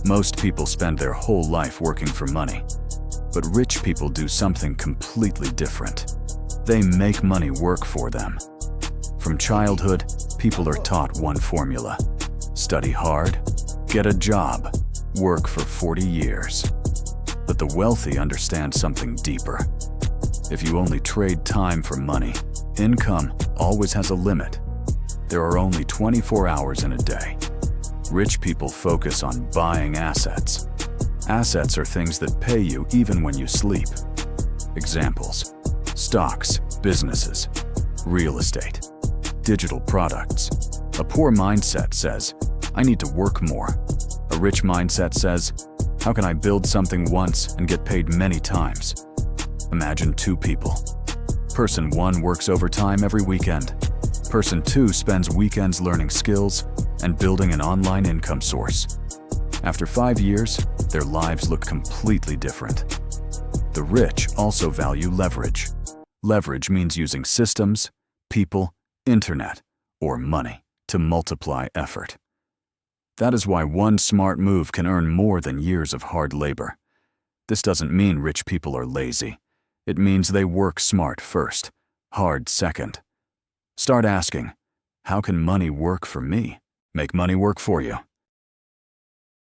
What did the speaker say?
Most people spend their whole life working for money, but rich people do something completely different. They make money work for them. From childhood, people are taught one formula: study hard, get a job, work for 40 years. But the wealthy understand something deeper. If you only trade time for money, income always has a limit. There are only 24 hours in a day. Rich people focus on buying assets. Assets are things that pay you even when you sleep. Examples: stocks, businesses, real estate, digital products. A poor mindset says, I need to work more. A rich mindset says, how can I build something once and get paid many times? Imagine two people. Person 1 works overtime every weekend. Person 2 spends weekends learning skills and building an online income source. After 5 years, their lives look completely different. The rich also value leverage. Leverage means using systems, people, internet, or money to multiply effort. That is why one smart move can earn more than years of hard labor. This doesn't mean rich people are lazy. It means they work smart first, hard second. Start asking, how can money work for me? Make money work for you.